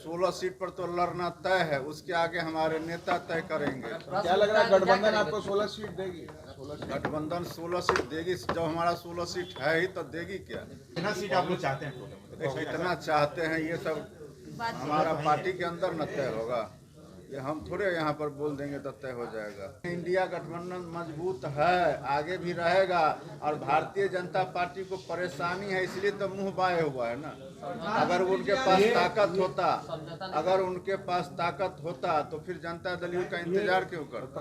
16 seat पर तो लड़ना तय है, उसके आगे हमारे नेता तय करेंगे। क्या लग रहा है गठबंधन आपको 16 सीट देगी? गठबंधन 16 सीट देगी, जब हमारा 16 सीट है ही तो देगी क्या? कितना सीट आप लोग चाहते हैं? कितना चाहते हैं ये सब हमारा पार्टी के अंदर न तय होगा, ये हम थोड़े यहाँ पर बोल देंगे तो तय हो जाएगा। इंडिया गठबंधन मजबूत है, आगे भी रहेगा, और भारतीय जनता पार्टी को परेशानी है इसलिए तो मुंह बाए हुआ है ना। अगर उनके पास ताकत होता तो फिर जनता दल यू का इंतजार क्यों करता?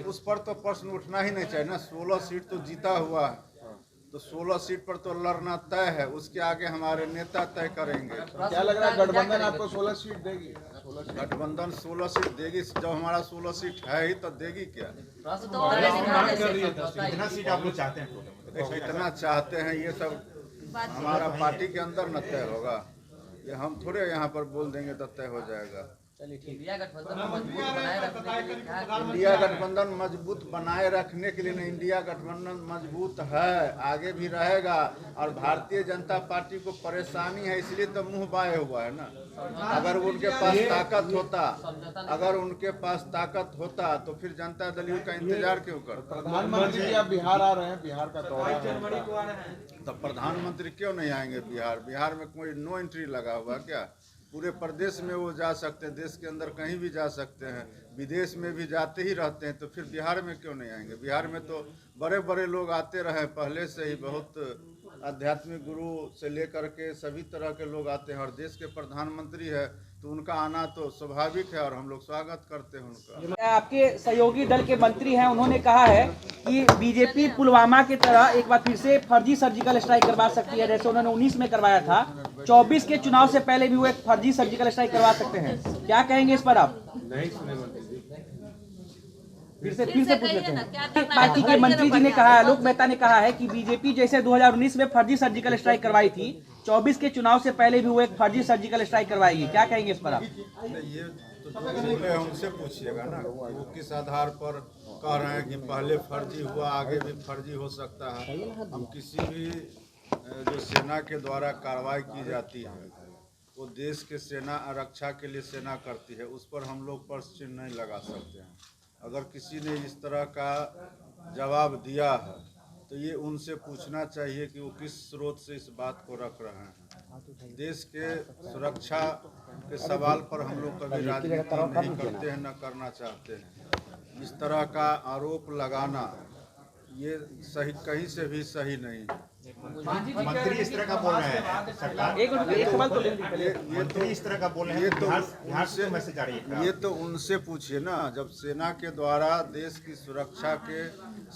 उस पर तो प्रश्न उठना ही नहीं चाहिए ना। 16 सीट तो जीता हुआ है, तो 16 सीट पर तो लड़ना तय है, उसके आगे हमारे नेता तय करेंगे। क्या लग रहा है गठबंधन आपको 16 सीट देगी? गठबंधन 16 सीट देगी, जब हमारा 16 सीट है ही तो देगी क्या? कितना सीट आप लोग चाहते हैं? कितना चाहते हैं ये सब हमारा पार्टी के अंदर न तय होगा, ये हम थोड़े यहाँ पर बोल देंगे तो तय हो जाएगा। इंडिया गठबंधन मजबूत बनाए रखने के लिए क्या? इंडिया गठबंधन मजबूत बनाए रखने के लिए नहीं, इंडिया गठबंधन मजबूत है, आगे भी रहेगा, और भारतीय जनता पार्टी को परेशानी है इसलिए तो मुंह बाए हुआ है ना। अगर उनके पास ताकत होता तो फिर जनता दल यू का इंतजार क्यों करता? प्रधानमंत्री जी आप बिहार आ रहे हैं, बिहार का दौरा है। तो प्रधानमंत्री क्यों नहीं आएंगे बिहार? बिहार में कोई नो एंट्री लगा हुआ क्या? पूरे प्रदेश में वो जा सकते हैं, देश के अंदर कहीं भी जा सकते हैं, विदेश में भी जाते ही रहते हैं, तो फिर बिहार में क्यों नहीं आएंगे? बिहार में तो बड़े बड़े लोग आते रहे पहले से ही, बहुत आध्यात्मिक गुरु से लेकर के सभी तरह के लोग आते हैं, और देश के प्रधानमंत्री है तो उनका आना तो स्वाभाविक है और हम लोग स्वागत करते हैं उनका। आपके सहयोगी दल के मंत्री हैं, उन्होंने कहा है कि बीजेपी पुलवामा की तरह एक बार फिर से फर्जी सर्जिकल स्ट्राइक करवा सकती है, जैसे उन्होंने 19 में करवाया था। 24 के चुनाव से पहले भी वो एक फर्जी सर्जिकल स्ट्राइक करवा सकते हैं। क्या कहेंगे इस पर आप? नहीं सुने मंत्री जी, फिर से पूछ लेते हैं। पार्टी के मंत्री जी ने कहा, आलोक मेहता ने कहा है कि बीजेपी जैसे 2019 में फर्जी सर्जिकल स्ट्राइक करवाई थी, 24 के चुनाव से पहले भी वो एक फर्जी सर्जिकल स्ट्राइक करवाएगी। क्या कहेंगे इस पर आप? ये तो बोले उनसे पूछिएगा ना, वो किस आधार पर कह रहे हैं कि पहले फर्जी हुआ, आगे भी फर्जी हो सकता है। हम किसी भी जो सेना के द्वारा कार्रवाई की जाती है, वो देश के सेना रक्षा के लिए सेना करती है, उस पर हम लोग प्रश्न चिन्ह नहीं लगा सकते हैं। अगर किसी ने इस तरह का जवाब दिया है तो ये उनसे पूछना चाहिए कि वो किस स्रोत से इस बात को रख रहे हैं। देश के सुरक्षा के सवाल पर हम लोग कभी राजनीति नहीं करते हैं, न करना चाहते हैं। इस तरह का आरोप लगाना ये सही, कहीं से भी सही नहीं है। मंत्री इस तरह का बोल रहे हैं, सरकार एक सवाल तो मंत्री इस तरह का बोल रहे हैं, बिहार से मैसेज आ रही है। ये तो उनसे पूछिए ना, जब सेना के द्वारा देश की सुरक्षा के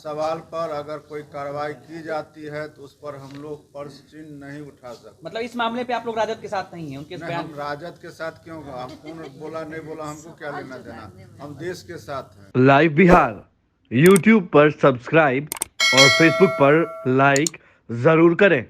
सवाल पर अगर कोई कार्रवाई की जाती है तो उस पर हम लोग प्रश्न चिन्ह नहीं उठा सकते। मतलब इस मामले पे आप लोग राजद के साथ नहीं हैं? उनके नहीं, हम राजद के साथ क्यों? हम कौन बोला नहीं बोला, हमको क्या लेना देना? हम देश के साथ हैं। लाइव बिहार यूट्यूब पर सब्सक्राइब और फेसबुक पर लाइक जरूर करें।